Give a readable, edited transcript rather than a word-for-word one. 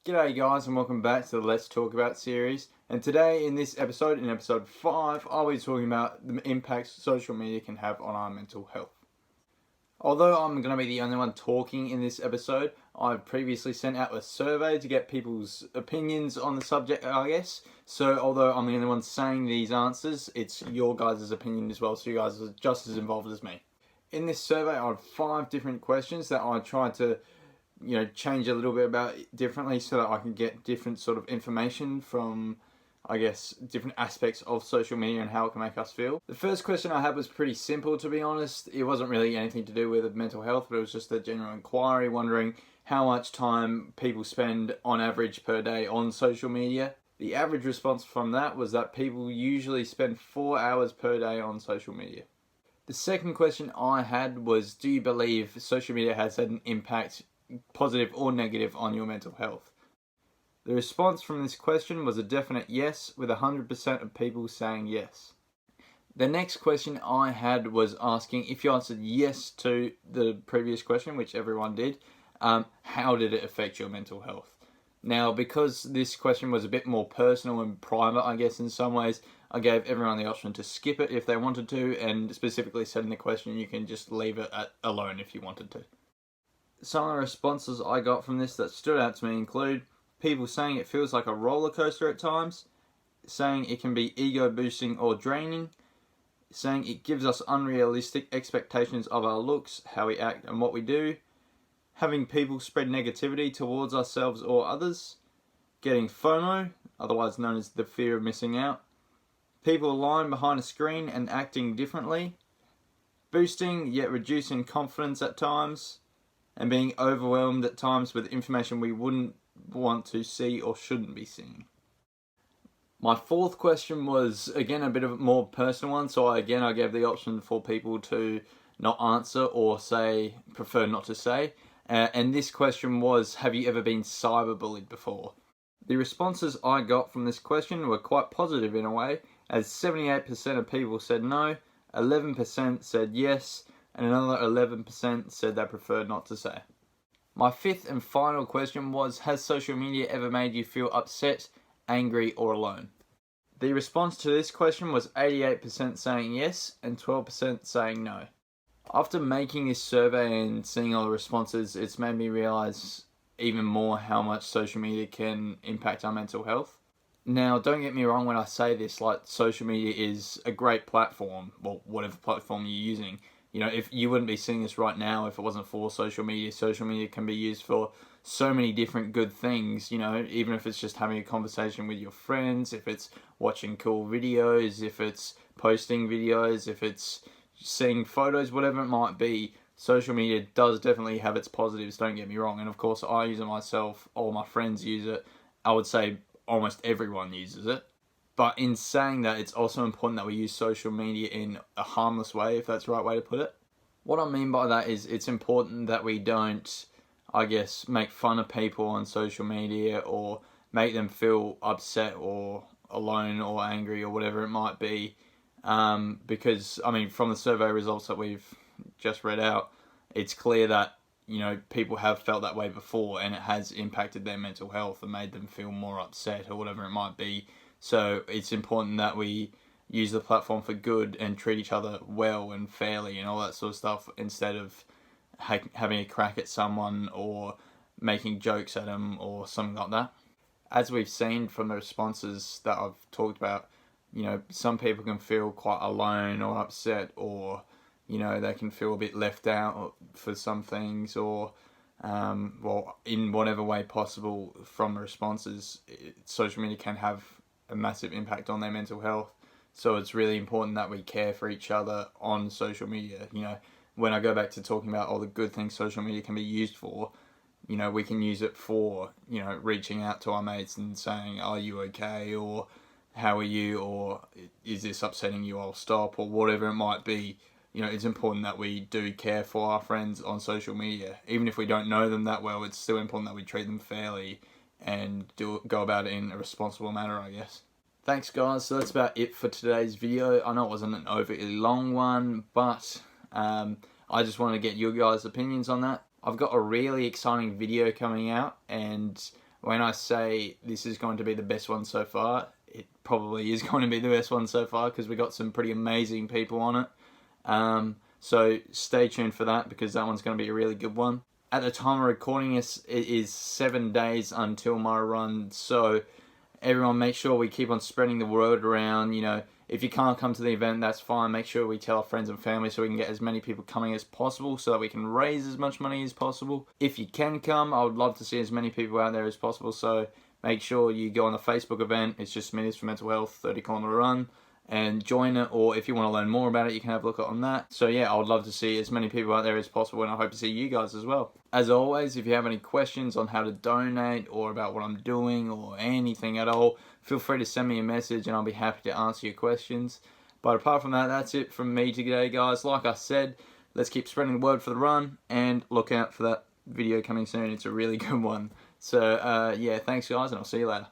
G'day guys and welcome back to the Let's Talk About series. And today in this episode, in episode 5, I'll be talking about the impacts social media can have on our mental health. Although I'm going to be the only one talking in this episode, I've previously sent out a survey to get people's opinions on the subject, I guess. So although I'm the only one saying these answers, it's your guys' opinion as well, so you guys are just as involved as me. In this survey, I had 5 different questions that I tried to change a little bit about it differently so that I can get different sort of information from, I guess, different aspects of social media and how it can make us feel. The first question I had was pretty simple, to be honest. It wasn't really anything to do with mental health, but it was just a general inquiry wondering how much time people spend on average per day on social media. The average response from that was that people usually spend 4 hours per day on social media. The second question I had was, do you believe social media has had an impact, positive or negative, on your mental health? The response from this question was a definite yes, with 100% of people saying yes. The next question I had was asking, if you answered yes to the previous question, which everyone did, how did it affect your mental health? Now, because this question was a bit more personal and private, I guess, in some ways, I gave everyone the option to skip it if they wanted to, and specifically said in the question you can just leave it alone if you wanted to. Some of the responses I got from this that stood out to me include people saying it feels like a roller coaster at times, saying it can be ego boosting or draining, saying it gives us unrealistic expectations of our looks, how we act and what we do, having people spread negativity towards ourselves or others, getting FOMO, otherwise known as the fear of missing out, people lying behind a screen and acting differently, boosting yet reducing confidence at times, and being overwhelmed at times with information we wouldn't want to see or shouldn't be seeing. My fourth question was, again, a bit of a more personal one, so I gave the option for people to not answer or say, prefer not to say. And this question was, have you ever been cyberbullied before? The responses I got from this question were quite positive in a way, as 78% of people said no, 11% said yes, and another 11% said they preferred not to say. My fifth and final question was, has social media ever made you feel upset, angry, or alone? The response to this question was 88% saying yes and 12% saying no. After making this survey and seeing all the responses, it's made me realise even more how much social media can impact our mental health. Now, don't get me wrong when I say this, like, social media is a great platform, well, whatever platform you're using. If you wouldn't be seeing this right now if it wasn't for social media. Social media can be used for so many different good things, even if it's just having a conversation with your friends, if it's watching cool videos, if it's posting videos, if it's seeing photos, whatever it might be. Social media does definitely have its positives, don't get me wrong. And of course, I use it myself, all my friends use it. I would say almost everyone uses it. But in saying that, it's also important that we use social media in a harmless way, if that's the right way to put it. What I mean by that is it's important that we don't, I guess, make fun of people on social media or make them feel upset or alone or angry or whatever it might be. Because, from the survey results that we've just read out, it's clear that, people have felt that way before and it has impacted their mental health and made them feel more upset or whatever it might be. So it's important that we use the platform for good and treat each other well and fairly and all that sort of stuff, instead of having a crack at someone or making jokes at them or something like that. As we've seen from the responses that I've talked about, some people can feel quite alone or upset, or they can feel a bit left out for some things, or in whatever way possible from the responses, social media can have a massive impact on their mental health. So it's really important that we care for each other on social media. When I go back to talking about all the good things social media can be used for, we can use it for, reaching out to our mates and saying, are you okay? Or how are you? Or is this upsetting you? I'll stop, or whatever it might be. It's important that we do care for our friends on social media. Even if we don't know them that well, it's still important that we treat them fairly and go about it in a responsible manner, I guess. Thanks guys, so that's about it for today's video. I know it wasn't an overly long one, but I just wanted to get your guys' opinions on that. I've got a really exciting video coming out, and when I say this is going to be the best one so far, it probably is going to be the best one so far because we got some pretty amazing people on it. So stay tuned for that because that one's going to be a really good one. At the time of recording this, it is 7 days until my run, so everyone make sure we keep on spreading the word around. You know, if you can't come to the event, that's fine. Make sure we tell our friends and family so we can get as many people coming as possible so that we can raise as much money as possible. If you can come, I would love to see as many people out there as possible, so make sure you go on the Facebook event. It's just Minutes for Mental Health 30-kilometer run, and join it, or if you want to learn more about it, you can have a look on that. So yeah, I would love to see as many people out there as possible, and I hope to see you guys as well. As always, if you have any questions on how to donate or about what I'm doing or anything at all, feel free to send me a message and I'll be happy to answer your questions. But apart from that, that's it from me today, guys. Like I said, let's keep spreading the word for the run, and look out for that video coming soon. It's a really good one. So yeah, thanks guys, and I'll see you later.